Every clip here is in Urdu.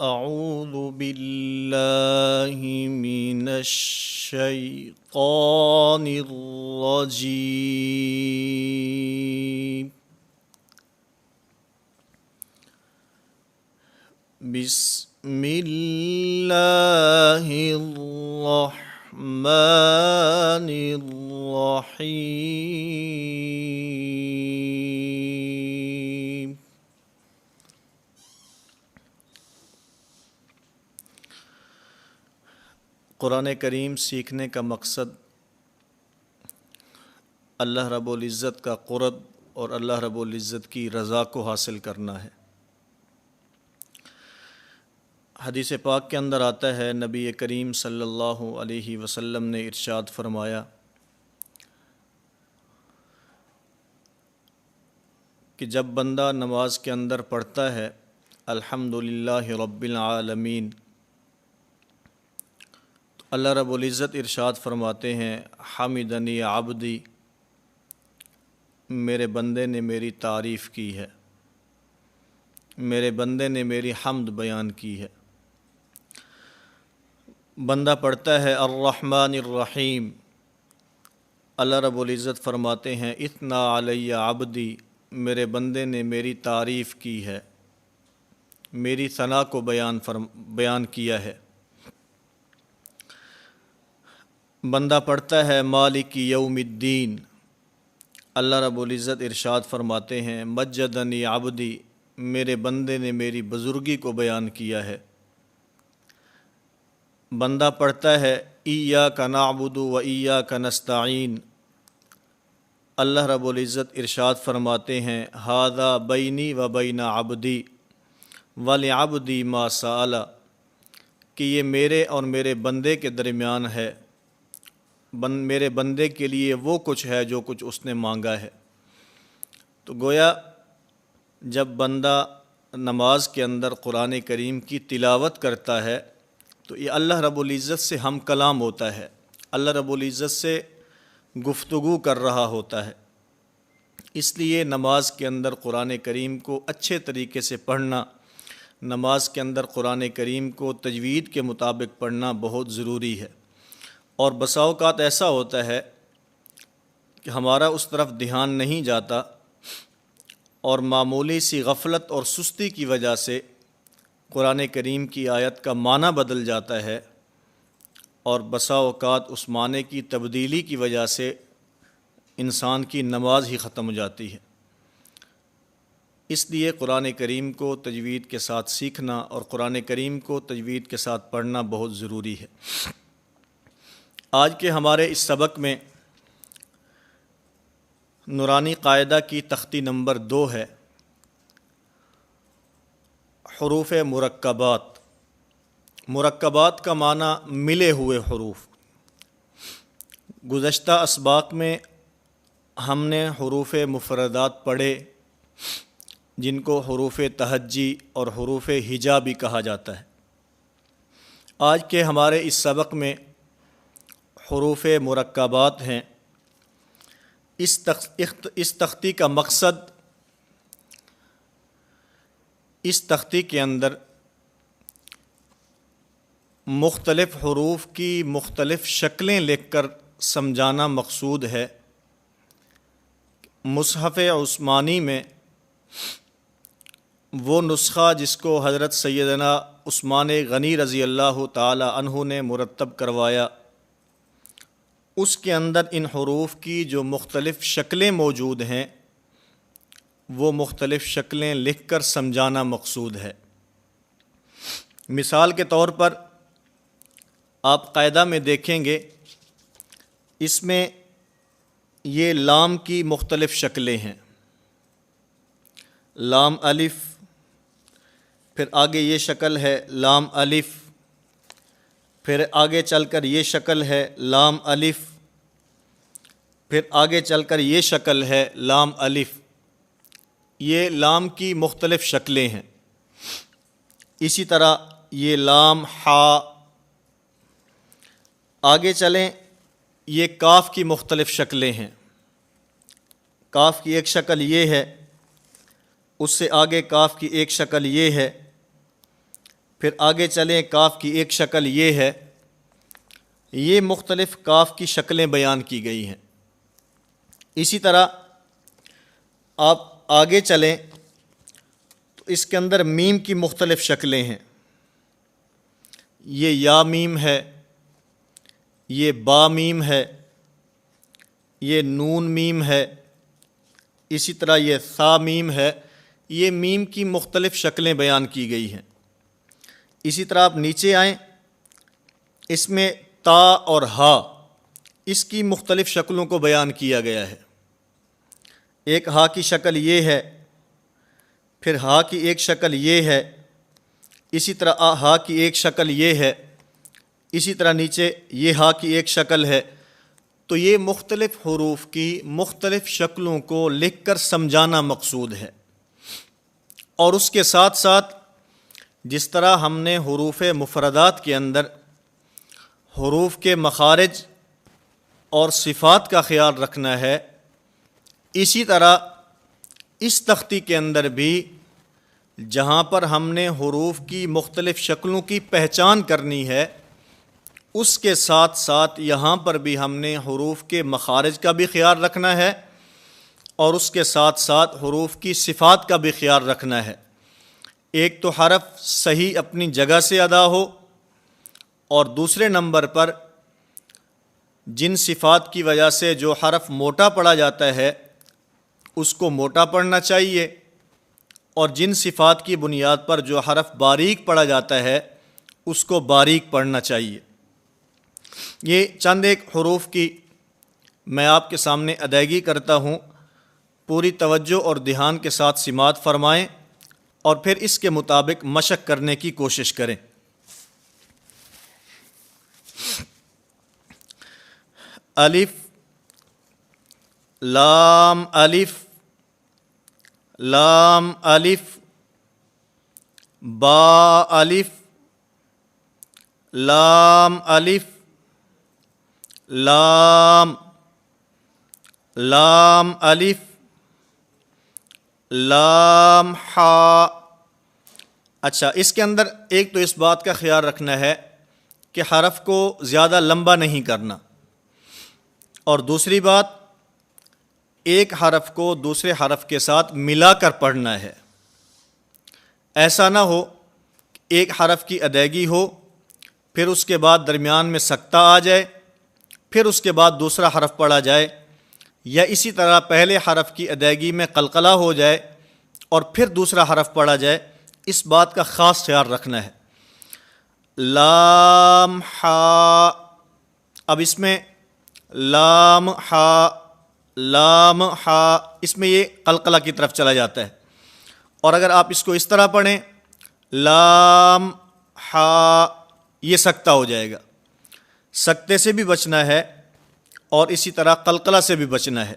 أعوذ بالله من الشيطان الرجيم. بسم الله الرحمن الرحيم. قرآن کریم سیکھنے کا مقصد اللہ رب العزت کا قرب اور اللہ رب العزت کی رضا کو حاصل کرنا ہے۔ حدیث پاک کے اندر آتا ہے، نبی کریم صلی اللہ علیہ وسلم نے ارشاد فرمایا کہ جب بندہ نماز کے اندر پڑھتا ہے الحمدللہ رب العالمین، اللہ رب العزت ارشاد فرماتے ہیں حمدنی عبدی، میرے بندے نے میری تعریف کی ہے، میرے بندے نے میری حمد بیان کی ہے۔ بندہ پڑھتا ہے الرحمن الرحیم، اللہ رب العزت فرماتے ہیں اثنا علی عبدی، میرے بندے نے میری تعریف کی ہے، میری ثنا کو بیان کیا ہے۔ بندہ پڑھتا ہے مالک یوم الدین، اللہ رب العزت ارشاد فرماتے ہیں مجدنی عبدی، میرے بندے نے میری بزرگی کو بیان کیا ہے۔ بندہ پڑھتا ہے ایاک نعبد و ایاک نستعین، اللہ رب العزت ارشاد فرماتے ہیں ھذا بینی و بین عبدی ولعبدی ما سأل، کہ یہ میرے اور میرے بندے کے درمیان ہے، میرے بندے کے لیے وہ کچھ ہے جو کچھ اس نے مانگا ہے۔ تو گویا جب بندہ نماز کے اندر قرآن کریم کی تلاوت کرتا ہے تو یہ اللہ رب العزت سے ہم کلام ہوتا ہے، اللہ رب العزت سے گفتگو کر رہا ہوتا ہے۔ اس لیے نماز کے اندر قرآن کریم کو اچھے طریقے سے پڑھنا، نماز کے اندر قرآن کریم کو تجوید کے مطابق پڑھنا بہت ضروری ہے۔ اور بسا اوقات ایسا ہوتا ہے کہ ہمارا اس طرف دھیان نہیں جاتا اور معمولی سی غفلت اور سستی کی وجہ سے قرآن کریم کی آیت کا معنی بدل جاتا ہے، اور بسا اوقات اس معنی کی تبدیلی کی وجہ سے انسان کی نماز ہی ختم ہو جاتی ہے۔ اس لیے قرآن کریم کو تجوید کے ساتھ سیکھنا اور قرآن کریم کو تجوید کے ساتھ پڑھنا بہت ضروری ہے۔ آج کے ہمارے اس سبق میں نورانی قاعدہ کی تختی نمبر 2 ہے، حروف مرکبات۔ مرکبات کا معنی ملے ہوئے حروف۔ گزشتہ اسباق میں ہم نے حروف مفردات پڑھے جن کو حروف تہجی اور حروف ہجا بھی کہا جاتا ہے۔ آج کے ہمارے اس سبق میں حروف مرکبات ہیں۔ اس تختی کا مقصد اس تختی کے اندر مختلف حروف کی مختلف شکلیں لکھ کر سمجھانا مقصود ہے۔ مصحف عثمانی میں وہ نسخہ جس کو حضرت سیدنا عثمان غنی رضی اللہ تعالی عنہ نے مرتب کروایا، اس کے اندر ان حروف کی جو مختلف شکلیں موجود ہیں وہ مختلف شکلیں لکھ کر سمجھانا مقصود ہے۔ مثال کے طور پر آپ قاعدہ میں دیکھیں گے، اس میں یہ لام کی مختلف شکلیں ہیں، لام الف، پھر آگے یہ شکل ہے لام الف، پھر آگے چل کر یہ شکل ہے لام الف، پھر آگے چل کر یہ شکل ہے لام الف۔ یہ لام کی مختلف شکلیں ہیں۔ اسی طرح یہ لام ہا، آگے چلیں یہ کاف کی مختلف شکلیں ہیں۔ کاف کی ایک شکل یہ ہے، اس سے آگے کاف کی ایک شکل یہ ہے، پھر آگے چلیں، کاف کی ایک شکل یہ ہے، یہ مختلف کاف کی شکلیں بیان کی گئی ہیں۔ اسی طرح آپ آگے چلیں تو اس کے اندر میم کی مختلف شکلیں ہیں، یہ یا میم ہے، یہ با میم ہے، یہ نون میم ہے، اسی طرح یہ ثا میم ہے۔ یہ میم کی مختلف شکلیں بیان کی گئی ہیں۔ اسی طرح آپ نیچے آئیں، اس میں تا اور ہا، اس کی مختلف شکلوں کو بیان کیا گیا ہے۔ ایک ہا کی شکل یہ ہے، پھر ہا کی ایک شکل یہ ہے، اسی طرح ہا کی ایک شکل یہ ہے، اسی طرح نیچے یہ ہا کی ایک شکل ہے۔ تو یہ مختلف حروف کی مختلف شکلوں کو لکھ کر سمجھانا مقصود ہے، اور اس کے ساتھ ساتھ جس طرح ہم نے حروف مفردات کے اندر حروف کے مخارج اور صفات کا خیال رکھنا ہے، اسی طرح اس تختی کے اندر بھی جہاں پر ہم نے حروف کی مختلف شکلوں کی پہچان کرنی ہے، اس کے ساتھ ساتھ یہاں پر بھی ہم نے حروف کے مخارج کا بھی خیال رکھنا ہے، اور اس کے ساتھ ساتھ حروف کی صفات کا بھی خیال رکھنا ہے۔ ایک تو حرف صحیح اپنی جگہ سے ادا ہو، اور دوسرے نمبر پر جن صفات کی وجہ سے جو حرف موٹا پڑھا جاتا ہے اس کو موٹا پڑھنا چاہیے، اور جن صفات کی بنیاد پر جو حرف باریک پڑھا جاتا ہے اس کو باریک پڑھنا چاہیے۔ یہ چند ایک حروف کی میں آپ کے سامنے ادائیگی کرتا ہوں، پوری توجہ اور دھیان کے ساتھ سماعت فرمائیں اور پھر اس کے مطابق مشق کرنے کی کوشش کریں۔ الف لام الف لام الف، با الف لام الف لام لام الف لام ہا۔ اچھا، اس کے اندر ایک تو اس بات کا خیال رکھنا ہے کہ حرف کو زیادہ لمبا نہیں کرنا، اور دوسری بات ایک حرف کو دوسرے حرف کے ساتھ ملا کر پڑھنا ہے۔ ایسا نہ ہو ایک حرف کی ادائیگی ہو، پھر اس کے بعد درمیان میں سکتہ آ جائے، پھر اس کے بعد دوسرا حرف پڑھا جائے، یا اسی طرح پہلے حرف کی ادائیگی میں قلقلہ ہو جائے اور پھر دوسرا حرف پڑھا جائے۔ اس بات کا خاص خیال رکھنا ہے۔ لام ہا، اب اس میں لام ہا لام ہا، اس میں یہ قلقلہ کی طرف چلا جاتا ہے، اور اگر آپ اس کو اس طرح پڑھیں لام ہا، یہ سکتہ ہو جائے گا۔ سکتے سے بھی بچنا ہے اور اسی طرح قلقلہ سے بھی بچنا ہے۔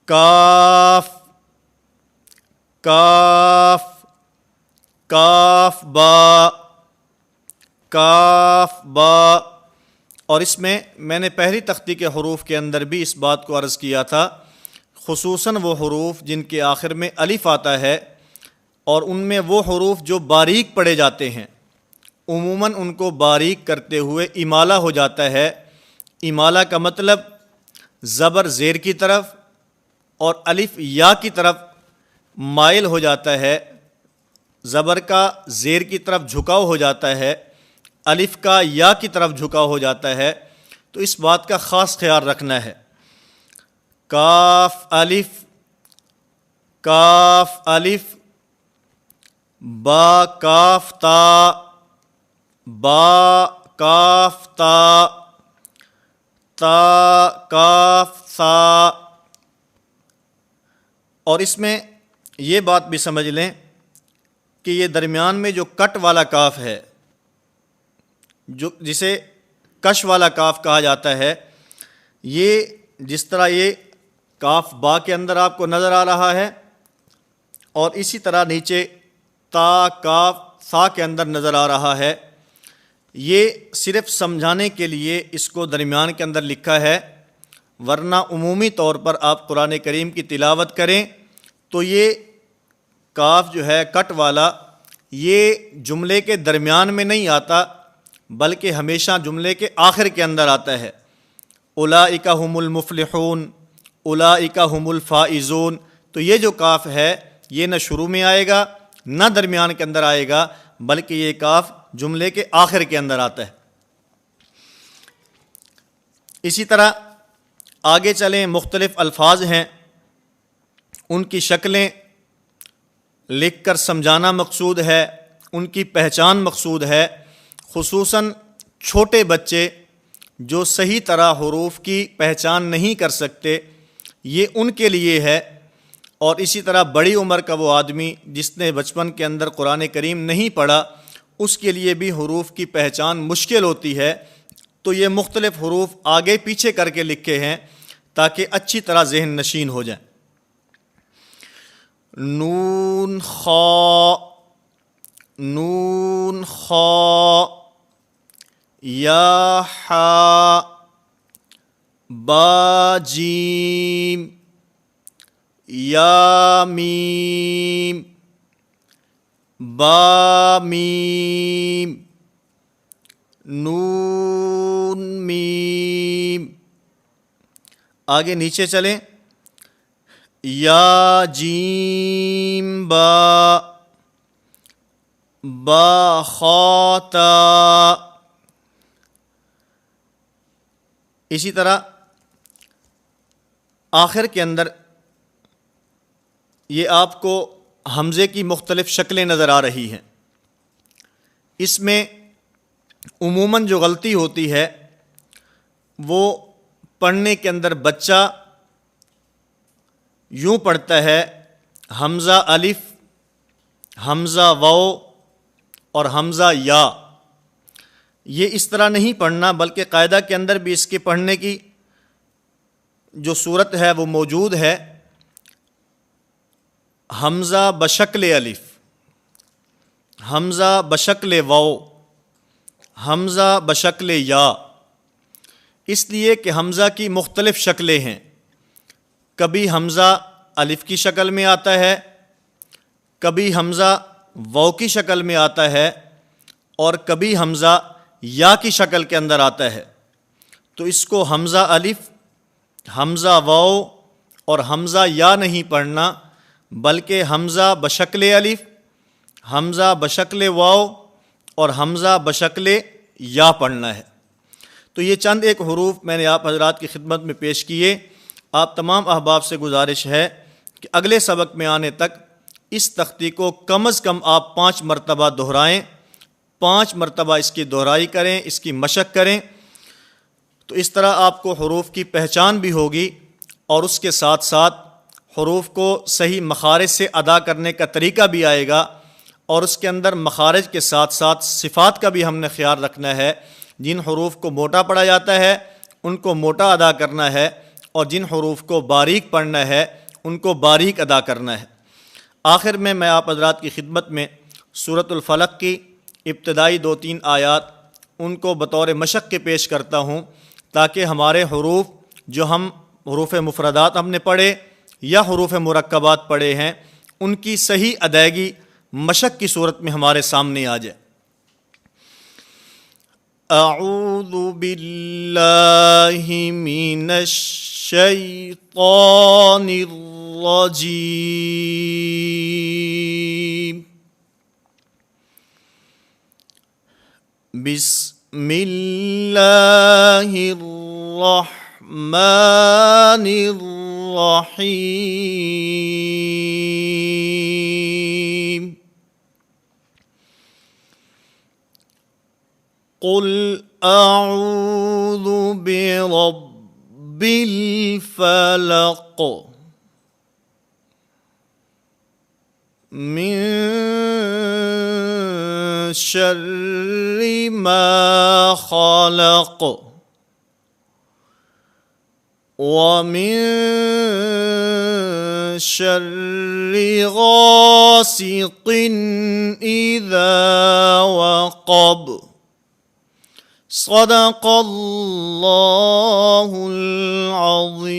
کاف کاف کاف با کاف با، اور اس میں نے پہلی تختی کے حروف کے اندر بھی اس بات کو عرض کیا تھا، خصوصاً وہ حروف جن کے آخر میں الف آتا ہے، اور ان میں وہ حروف جو باریک پڑھے جاتے ہیں عموماً ان کو باریک کرتے ہوئے امالہ ہو جاتا ہے۔ امالہ کا مطلب زبر زیر کی طرف اور الف یا کی طرف مائل ہو جاتا ہے، زبر کا زیر کی طرف جھکاؤ ہو جاتا ہے، الف کا یا کی طرف جھکاؤ ہو جاتا ہے۔ تو اس بات کا خاص خیال رکھنا ہے۔ کاف الف کاف الف، با کاف تا با کاف تا تا کاف سا، اور اس میں یہ بات بھی سمجھ لیں کہ یہ درمیان میں جو کٹ والا کاف ہے، جو جسے کش والا کاف کہا جاتا ہے، یہ جس طرح یہ کاف با کے اندر آپ کو نظر آ رہا ہے، اور اسی طرح نیچے تا کاف سا کے اندر نظر آ رہا ہے، یہ صرف سمجھانے کے لیے اس کو درمیان کے اندر لکھا ہے، ورنہ عمومی طور پر آپ قرآن کریم کی تلاوت کریں تو یہ کاف جو ہے کٹ والا یہ جملے کے درمیان میں نہیں آتا بلکہ ہمیشہ جملے کے آخر کے اندر آتا ہے۔ اولئک ھم المفلحون، اولئک ھم الفائزون، تو یہ جو کاف ہے یہ نہ شروع میں آئے گا نہ درمیان کے اندر آئے گا بلکہ یہ کاف جملے کے آخر کے اندر آتا ہے۔ اسی طرح آگے چلیں، مختلف الفاظ ہیں، ان کی شکلیں لکھ کر سمجھانا مقصود ہے، ان کی پہچان مقصود ہے، خصوصاً چھوٹے بچے جو صحیح طرح حروف کی پہچان نہیں کر سکتے، یہ ان کے لیے ہے۔ اور اسی طرح بڑی عمر کا وہ آدمی جس نے بچپن کے اندر قرآن کریم نہیں پڑھا، اس کے لیے بھی حروف کی پہچان مشکل ہوتی ہے، تو یہ مختلف حروف آگے پیچھے کر کے لکھے ہیں تاکہ اچھی طرح ذہن نشین ہو جائیں۔ نون خا، نون خا، یا حا، با جیم، یا میم، با میم، نون میم۔ آگے نیچے چلیں، یا جیم با، با خا تا۔ اسی طرح آخر کے اندر یہ آپ کو حمزے کی مختلف شکلیں نظر آ رہی ہیں۔ اس میں عموماً جو غلطی ہوتی ہے وہ پڑھنے کے اندر بچہ یوں پڑھتا ہے، حمزہ الف، حمزہ واو اور حمزہ یا۔ یہ اس طرح نہیں پڑھنا بلکہ قاعدہ کے اندر بھی اس کے پڑھنے کی جو صورت ہے وہ موجود ہے۔ حمزہ بشکل الف، حمزہ بشکل واو، حمزہ بشکل یا، اس لیے کہ حمزہ کی مختلف شکلیں ہیں۔ کبھی حمزہ الف کی شکل میں آتا ہے، کبھی حمزہ واو کی شکل میں آتا ہے، اور کبھی حمزہ یا کی شکل کے اندر آتا ہے۔ تو اس کو حمزہ الف، حمزہ واو اور حمزہ یا نہیں پڑھنا بلکہ حمزہ بشکل الف، حمزہ بشکل واو اور حمزہ بشکل یا پڑھنا ہے۔ تو یہ چند ایک حروف میں نے آپ حضرات کی خدمت میں پیش کیے۔ آپ تمام احباب سے گزارش ہے کہ اگلے سبق میں آنے تک اس تختی کو کم از کم آپ 5 مرتبہ دہرائیں، 5 مرتبہ اس کی دہرائی کریں، اس کی مشق کریں، تو اس طرح آپ کو حروف کی پہچان بھی ہوگی اور اس کے ساتھ ساتھ حروف کو صحیح مخارج سے ادا کرنے کا طریقہ بھی آئے گا، اور اس کے اندر مخارج کے ساتھ ساتھ صفات کا بھی ہم نے خیال رکھنا ہے۔ جن حروف کو موٹا پڑھا جاتا ہے ان کو موٹا ادا کرنا ہے، اور جن حروف کو باریک پڑھنا ہے ان کو باریک ادا کرنا ہے۔ آخر میں آپ حضرات کی خدمت میں سورۃ الفلق کی ابتدائی 2-3 آیات ان کو بطور مشق کے پیش کرتا ہوں تاکہ ہمارے حروف جو ہم حروف مفردات ہم نے پڑھے یا حروف مرکبات پڑھے ہیں ان کی صحیح ادائیگی مشق کی صورت میں ہمارے سامنے آ جائے۔ اعوذ باللہ من الشیطان الرجیم، بسم اللہ الرحمن الرحیم، قل اعوذ برب الفلق، من شر ما خلق، ومن شر غاسق اذا وقب، صدق اللہ العظیم۔